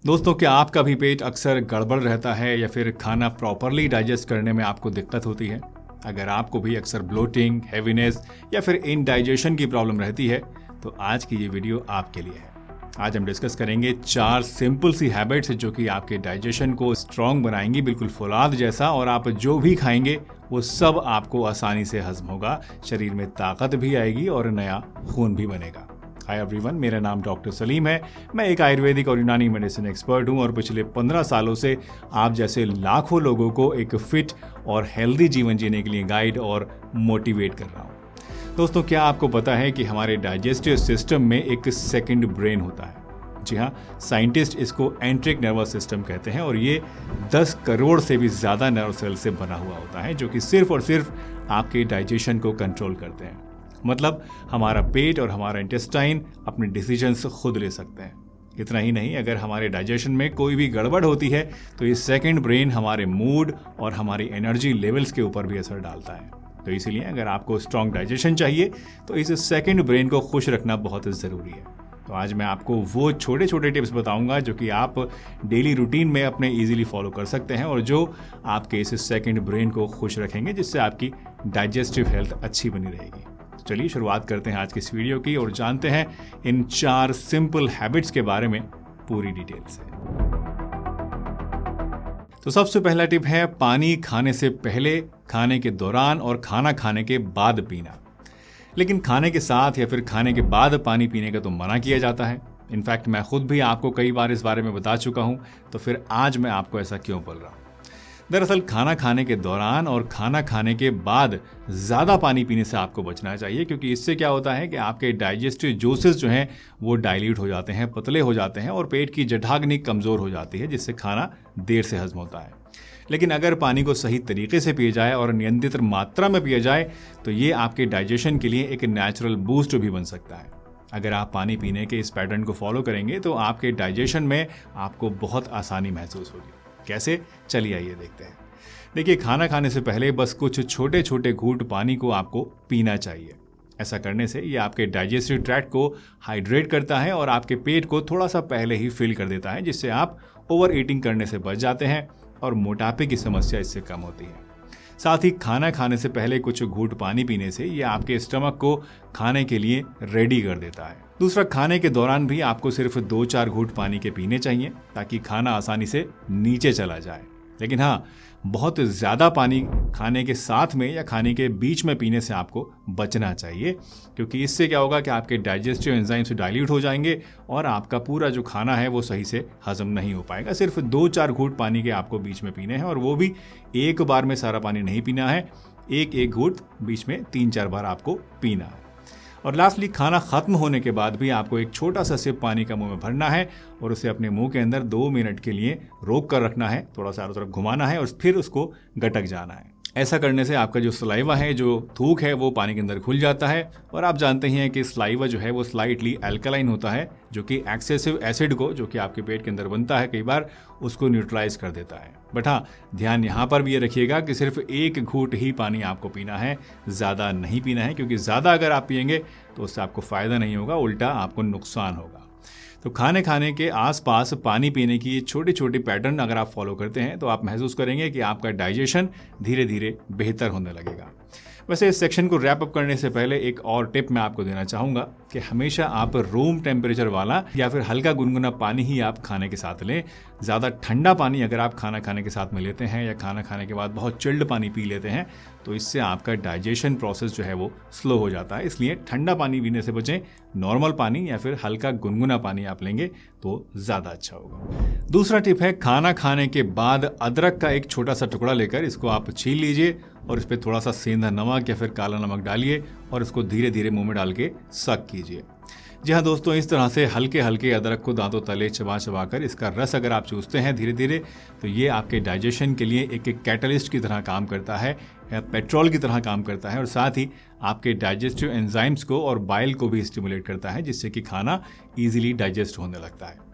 दोस्तों, क्या आपका भी पेट अक्सर गड़बड़ रहता है या फिर खाना प्रॉपरली डाइजेस्ट करने में आपको दिक्कत होती है? अगर आपको भी अक्सर ब्लोटिंग, हैवीनेस या फिर इनडाइजेशन की प्रॉब्लम रहती है तो आज की ये वीडियो आपके लिए है। आज हम डिस्कस करेंगे 4 सिंपल सी हैबिट्स जो कि आपके डाइजेशन को स्ट्रांग बनाएंगी, बिल्कुल फौलाद जैसा, और आप जो भी खाएंगे वो सब आपको आसानी से हजम होगा, शरीर में ताकत भी आएगी और नया खून भी बनेगा। हाय एवरीवन, मेरा नाम डॉक्टर सलीम है। मैं एक आयुर्वेदिक और यूनानी मेडिसिन एक्सपर्ट हूं और पिछले 15 सालों से आप जैसे लाखों लोगों को एक फिट और हेल्दी जीवन जीने के लिए गाइड और मोटिवेट कर रहा हूं। दोस्तों, क्या आपको पता है कि हमारे डाइजेस्टिव सिस्टम में एक सेकंड ब्रेन होता है? जी हाँ, साइंटिस्ट इसको एंट्रिक नर्वस सिस्टम कहते हैं और ये 10 करोड़ से भी ज़्यादा नर्व सेल से बना हुआ होता है जो कि सिर्फ और सिर्फ आपके डाइजेशन को कंट्रोल करते हैं। मतलब हमारा पेट और हमारा इंटेस्टाइन अपने डिसीजंस खुद ले सकते हैं। इतना ही नहीं, अगर हमारे डाइजेशन में कोई भी गड़बड़ होती है तो ये सेकंड ब्रेन हमारे मूड और हमारी एनर्जी लेवल्स के ऊपर भी असर डालता है। तो इसीलिए अगर आपको स्ट्रॉन्ग डाइजेशन चाहिए तो इस सेकंड ब्रेन को खुश रखना बहुत ज़रूरी है। तो आज मैं आपको वो छोटे छोटे टिप्स बताऊंगा जो कि आप डेली रूटीन में अपने इजीली फॉलो कर सकते हैं और जो आपके इस सेकंड ब्रेन को खुश रखेंगे, जिससे आपकी डाइजेस्टिव हेल्थ अच्छी बनी रहेगी। चलिए शुरुआत करते हैं आज की इस वीडियो की और जानते हैं इन 4 सिंपल हैबिट्स के बारे में पूरी डिटेल से। तो सबसे पहला टिप है पानी खाने से पहले, खाने के दौरान और खाना खाने के बाद पीना। लेकिन खाने के साथ या फिर खाने के बाद पानी पीने का तो मना किया जाता है। इनफैक्ट मैं खुद भी आपको कई बार इस बारे में बता चुका हूं, तो फिर आज मैं आपको ऐसा क्यों बोल रहा हूं? दरअसल खाना खाने के दौरान और खाना खाने के बाद ज़्यादा पानी पीने से आपको बचना चाहिए, क्योंकि इससे क्या होता है कि आपके डाइजेस्टिव जूसेस जो हैं वो डाइल्यूट हो जाते हैं, पतले हो जाते हैं और पेट की जठाग्नि कमज़ोर हो जाती है, जिससे खाना देर से हजम होता है। लेकिन अगर पानी को सही तरीके से पिया जाए और नियंत्रित मात्रा में पिया जाए तो ये आपके डाइजेशन के लिए एक नेचुरल बूस्ट भी बन सकता है। अगर आप पानी पीने के इस पैटर्न को फॉलो करेंगे तो आपके डाइजेशन में आपको बहुत आसानी महसूस होगी। कैसे? चलिए आइए देखते हैं। देखिए, खाना खाने से पहले बस कुछ छोटे छोटे घूंट पानी को आपको पीना चाहिए। ऐसा करने से ये आपके डाइजेस्टिव ट्रैक्ट को हाइड्रेट करता है और आपके पेट को थोड़ा सा पहले ही फिल कर देता है, जिससे आप ओवर ईटिंग करने से बच जाते हैं और मोटापे की समस्या इससे कम होती है। साथ ही खाना खाने से पहले कुछ घूंट पानी पीने से ये आपके स्टमक को खाने के लिए रेडी कर देता है। दूसरा, खाने के दौरान भी आपको सिर्फ 2-4 घूंट पानी के पीने चाहिए ताकि खाना आसानी से नीचे चला जाए। लेकिन हाँ, बहुत ज़्यादा पानी खाने के साथ में या खाने के बीच में पीने से आपको बचना चाहिए, क्योंकि इससे क्या होगा कि आपके डाइजेस्टिव एंजाइम्स डाइल्यूट हो जाएंगे और आपका पूरा जो खाना है वो सही से हजम नहीं हो पाएगा। सिर्फ 2-4 घूंट पानी के आपको बीच में पीने हैं और वो भी एक बार में सारा पानी नहीं पीना है, एक घूंट बीच में 3-4 बार आपको पीना है। और लास्टली, खाना खत्म होने के बाद भी आपको एक छोटा सा सिप पानी का मुंह में भरना है और उसे अपने मुंह के अंदर 2 मिनट के लिए रोक कर रखना है, थोड़ा सा चारों तरफ घुमाना है और फिर उसको गटक जाना है। ऐसा करने से आपका जो सलाइवा है, जो थूक है, वो पानी के अंदर घुल जाता है और आप जानते ही हैं कि सलाइवा जो है वो स्लाइटली अल्कलाइन होता है, जो कि एक्सेसिव एसिड को, जो कि आपके पेट के अंदर बनता है, कई बार उसको न्यूट्रलाइज कर देता है। बट हाँ, ध्यान यहाँ पर भी ये रखिएगा कि सिर्फ 1 घूंट ही पानी आपको पीना है, ज़्यादा नहीं पीना है, क्योंकि ज़्यादा अगर आप पिएंगे तो उससे आपको फ़ायदा नहीं होगा, उल्टा आपको नुकसान होगा। तो खाने के आसपास पानी पीने की ये छोटे छोटे पैटर्न अगर आप फॉलो करते हैं तो आप महसूस करेंगे कि आपका डाइजेशन धीरे धीरे बेहतर होने लगेगा। वैसे इस सेक्शन को रैप अप करने से पहले एक और टिप मैं आपको देना चाहूँगा कि हमेशा आप रूम टेम्परेचर वाला या फिर हल्का गुनगुना पानी ही आप खाने के साथ लें। ज़्यादा ठंडा पानी अगर आप खाना खाने के साथ में लेते हैं या खाना खाने के बाद बहुत चिल्ड पानी पी लेते हैं तो इससे आपका डाइजेशन प्रोसेस जो है वो स्लो हो जाता है। इसलिए ठंडा पानी पीने से बचें, नॉर्मल पानी या फिर हल्का गुनगुना पानी आप लेंगे तो ज़्यादा अच्छा होगा। दूसरा टिप है, खाना खाने के बाद अदरक का एक छोटा सा टुकड़ा लेकर इसको आप छील लीजिए और इस पर थोड़ा सा सेंधा नमक या फिर काला नमक डालिए और इसको धीरे धीरे मुंह में डाल के सक कीजिए। जी हाँ दोस्तों, इस तरह से हल्के हल्के अदरक को दांतों तले चबा चबा कर इसका रस अगर आप चूसते हैं धीरे धीरे, तो ये आपके डाइजेशन के लिए एक कैटलिस्ट की तरह काम करता है या पेट्रोल की तरह काम करता है और साथ ही आपके डाइजेस्टिव एंजाइम्स को और बाइल को भी स्टिमुलेट करता है, जिससे कि खाना ईजिली डाइजेस्ट होने लगता है।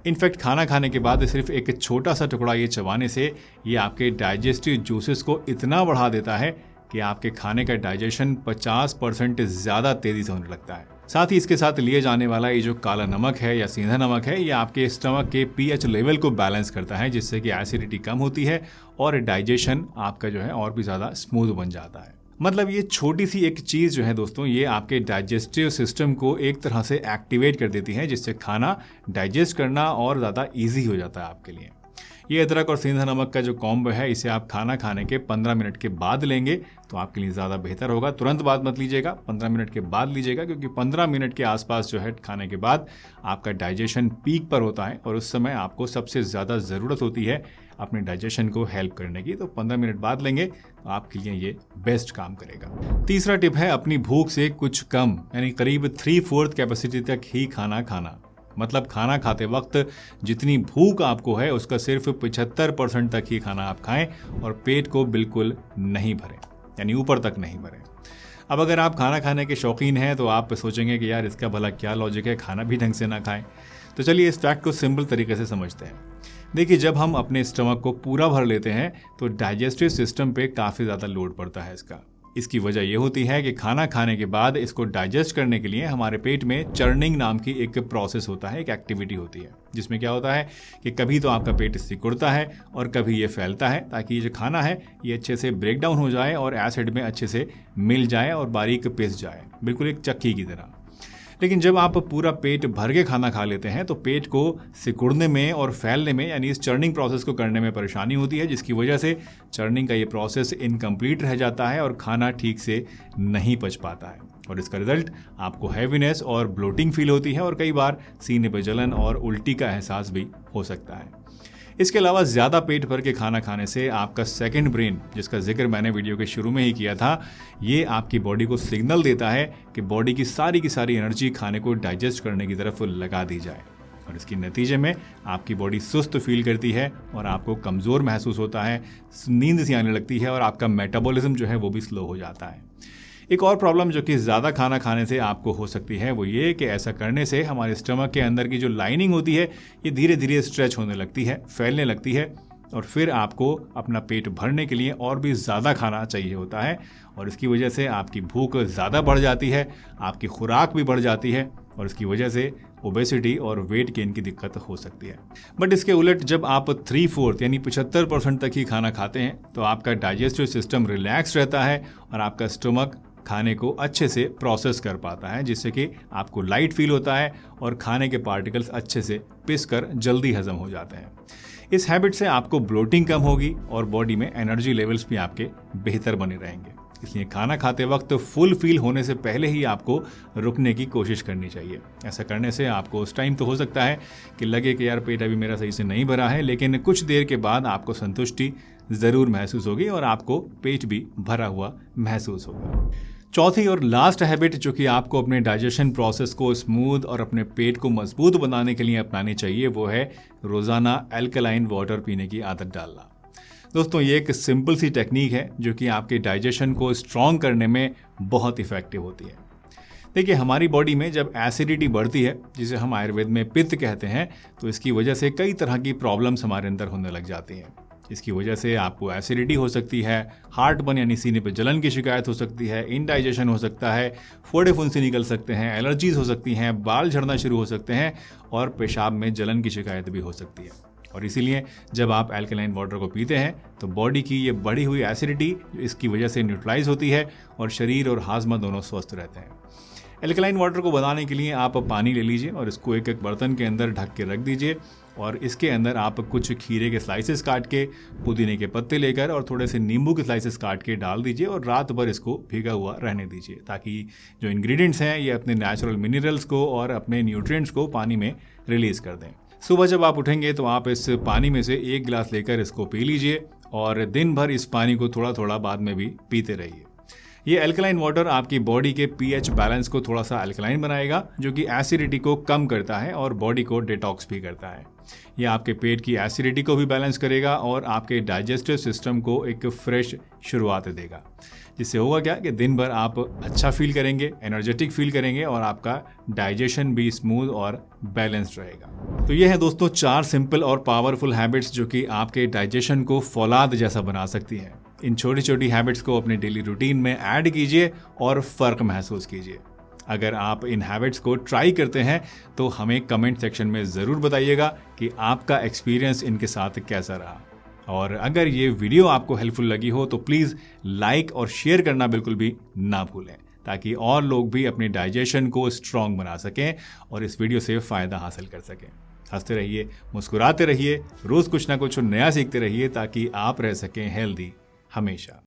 इनफैक्ट खाना खाने के बाद सिर्फ एक छोटा सा टुकड़ा ये चबाने से ये आपके डाइजेस्टिव जूसेस को इतना बढ़ा देता है कि आपके खाने का डाइजेशन 50% ज़्यादा तेज़ी से होने लगता है। साथ ही इसके साथ लिए जाने वाला ये जो काला नमक है या सीधा नमक है, ये आपके स्टमक के पीएच लेवल को बैलेंस करता है, जिससे कि एसिडिटी कम होती है और डाइजेशन आपका जो है और भी ज़्यादा स्मूथ बन जाता है। मतलब ये छोटी सी एक चीज़ जो है दोस्तों, ये आपके डाइजेस्टिव सिस्टम को एक तरह से एक्टिवेट कर देती है, जिससे खाना डाइजेस्ट करना और ज़्यादा ईजी हो जाता है आपके लिए। ये अदरक और सेंधा नमक का जो कॉम्बो है, इसे आप खाना खाने के 15 मिनट के बाद लेंगे तो आपके लिए ज़्यादा बेहतर होगा। तुरंत बाद मत लीजिएगा, 15 मिनट के बाद लीजिएगा, क्योंकि 15 मिनट के आसपास जो है खाने के बाद आपका डाइजेशन पीक पर होता है और उस समय आपको सबसे ज़्यादा ज़रूरत होती है अपने डाइजेशन को हेल्प करने की। तो 15 मिनट बाद लेंगे तो आपके लिए ये बेस्ट काम करेगा। तीसरा टिप है अपनी भूख से कुछ कम, यानी करीब 3/4 कैपेसिटी तक ही खाना खाना। मतलब खाना खाते वक्त जितनी भूख आपको है उसका सिर्फ 75% तक ही खाना आप खाएं और पेट को बिल्कुल नहीं भरें, यानी ऊपर तक नहीं भरें। अब अगर आप खाना खाने के शौकीन हैं तो आप सोचेंगे कि यार इसका भला क्या लॉजिक है, खाना भी ढंग से ना खाएं। तो चलिए इस फैक्ट को सिंपल तरीके से समझते हैं। देखिए, जब हम अपने स्टमक को पूरा भर लेते हैं तो डाइजेस्टिव सिस्टम पे काफ़ी ज़्यादा लोड पड़ता है इसकी वजह यह होती है कि खाना खाने के बाद इसको डाइजेस्ट करने के लिए हमारे पेट में चर्निंग नाम की एक प्रोसेस होता है, एक एक्टिविटी होती है, जिसमें क्या होता है कि कभी तो आपका पेट सिकुड़ता है और कभी ये फैलता है, ताकि ये जो खाना है ये अच्छे से ब्रेक डाउन हो जाए और एसिड में अच्छे से मिल जाए और बारीक पिस जाए, बिल्कुल एक चक्की की तरह। लेकिन जब आप पूरा पेट भर के खाना खा लेते हैं तो पेट को सिकुड़ने में और फैलने में, यानी इस चर्निंग प्रोसेस को करने में परेशानी होती है, जिसकी वजह से चर्निंग का ये प्रोसेस इनकम्प्लीट रह जाता है और खाना ठीक से नहीं पच पाता है और इसका रिजल्ट आपको हैवीनेस और ब्लोटिंग फील होती है और कई बार सीने पर जलन और उल्टी का एहसास भी हो सकता है। इसके अलावा ज़्यादा पेट भर के खाना खाने से आपका सेकंड ब्रेन, जिसका जिक्र मैंने वीडियो के शुरू में ही किया था, ये आपकी बॉडी को सिग्नल देता है कि बॉडी की सारी एनर्जी खाने को डाइजेस्ट करने की तरफ लगा दी जाए और इसके नतीजे में आपकी बॉडी सुस्त फील करती है और आपको कमज़ोर महसूस होता है, नींद सी आने लगती है और आपका मेटाबॉलिज्म जो है वो भी स्लो हो जाता है। एक और प्रॉब्लम जो कि ज़्यादा खाना खाने से आपको हो सकती है वो ये कि ऐसा करने से हमारे स्टमक के अंदर की जो लाइनिंग होती है ये धीरे धीरे स्ट्रेच होने लगती है, फैलने लगती है और फिर आपको अपना पेट भरने के लिए और भी ज़्यादा खाना चाहिए होता है और इसकी वजह से आपकी भूख ज़्यादा बढ़ जाती है, आपकी खुराक भी बढ़ जाती है और इसकी वजह से ओबेसिटी और वेट गेन की दिक्कत हो सकती है। बट इसके उलट जब आप 3/4 यानी 75% तक ही खाना खाते हैं तो आपका डाइजेस्टिव सिस्टम रिलैक्स रहता है और आपका स्टमक खाने को अच्छे से प्रोसेस कर पाता है, जिससे कि आपको लाइट फील होता है और खाने के पार्टिकल्स अच्छे से पिस कर जल्दी हजम हो जाते हैं। इस हैबिट से आपको ब्लोटिंग कम होगी और बॉडी में एनर्जी लेवल्स भी आपके बेहतर बने रहेंगे। इसलिए खाना खाते वक्त फुल फील होने से पहले ही आपको रुकने की कोशिश करनी चाहिए। ऐसा करने से आपको उस टाइम तो हो सकता है कि लगे कि यार पेट अभी मेरा सही से नहीं भरा है, लेकिन कुछ देर के बाद आपको संतुष्टि ज़रूर महसूस होगी और आपको पेट भी भरा हुआ महसूस होगा। चौथी और लास्ट हैबिट जो कि आपको अपने डाइजेशन प्रोसेस को स्मूथ और अपने पेट को मजबूत बनाने के लिए अपनानी चाहिए वो है रोज़ाना अल्कलाइन वाटर पीने की आदत डालना। दोस्तों, ये एक सिंपल सी टेक्निक है जो कि आपके डाइजेशन को स्ट्रॉन्ग करने में बहुत इफेक्टिव होती है। देखिए, हमारी बॉडी में जब एसिडिटी बढ़ती है, जिसे हम आयुर्वेद में पित्त कहते हैं, तो इसकी वजह से कई तरह की प्रॉब्लम्स हमारे अंदर होने लग जाती हैं। इसकी वजह से आपको एसिडिटी हो सकती है, हार्ट बर्न यानी सीने पे जलन की शिकायत हो सकती है, इंडाइजेशन हो सकता है, फोड़े फुंसी निकल सकते हैं, एलर्जीज हो सकती हैं, बाल झड़ना शुरू हो सकते हैं और पेशाब में जलन की शिकायत भी हो सकती है। और इसीलिए जब आप अल्कलाइन वाटर को पीते हैं तो बॉडी की ये बढ़ी हुई एसिडिटी इसकी वजह से न्यूट्रलाइज होती है और शरीर और हाजमा दोनों स्वस्थ रहते हैं। अल्कलाइन वाटर को बनाने के लिए आप पानी ले लीजिए और इसको एक एक बर्तन के अंदर ढक के रख दीजिए और इसके अंदर आप कुछ खीरे के स्लाइसेस काट के, पुदीने के पत्ते लेकर और थोड़े से नींबू के स्लाइसेस काट के डाल दीजिए और रात भर इसको भीगा हुआ रहने दीजिए, ताकि जो इंग्रेडिएंट्स हैं ये अपने नेचुरल मिनरल्स को और अपने न्यूट्रिएंट्स को पानी में रिलीज कर दें। सुबह जब आप उठेंगे तो आप इस पानी में से 1 गिलास लेकर इसको पी लीजिए और दिन भर इस पानी को थोड़ा थोड़ा बाद में भी पीते रहिए। ये अल्कलाइन वाटर आपकी बॉडी के पीएच बैलेंस को थोड़ा सा अल्कलाइन बनाएगा, जो कि एसिडिटी को कम करता है और बॉडी को डिटॉक्स भी करता है। ये आपके पेट की एसिडिटी को भी बैलेंस करेगा और आपके डाइजेस्टिव सिस्टम को एक फ्रेश शुरुआत देगा, जिससे होगा क्या कि दिन भर आप अच्छा फील करेंगे, एनर्जेटिक फील करेंगे और आपका डाइजेशन भी स्मूथ और बैलेंस्ड रहेगा। तो ये है दोस्तों 4 सिंपल और पावरफुल हैबिट्स जो कि आपके डाइजेशन को फौलाद जैसा बना सकती हैं। इन छोटी छोटी हैबिट्स को अपने डेली रूटीन में ऐड कीजिए और फ़र्क महसूस कीजिए। अगर आप इन हैबिट्स को ट्राई करते हैं तो हमें कमेंट सेक्शन में ज़रूर बताइएगा कि आपका एक्सपीरियंस इनके साथ कैसा रहा। और अगर ये वीडियो आपको हेल्पफुल लगी हो तो प्लीज़ लाइक और शेयर करना बिल्कुल भी ना भूलें, ताकि और लोग भी अपने डाइजेशन को स्ट्रॉन्ग बना सकें और इस वीडियो से फ़ायदा हासिल कर सकें। हंसते रहिए, मुस्कुराते रहिए, रोज़ कुछ ना कुछ नया सीखते रहिए ताकि आप रह सकें हेल्दी हमेशा।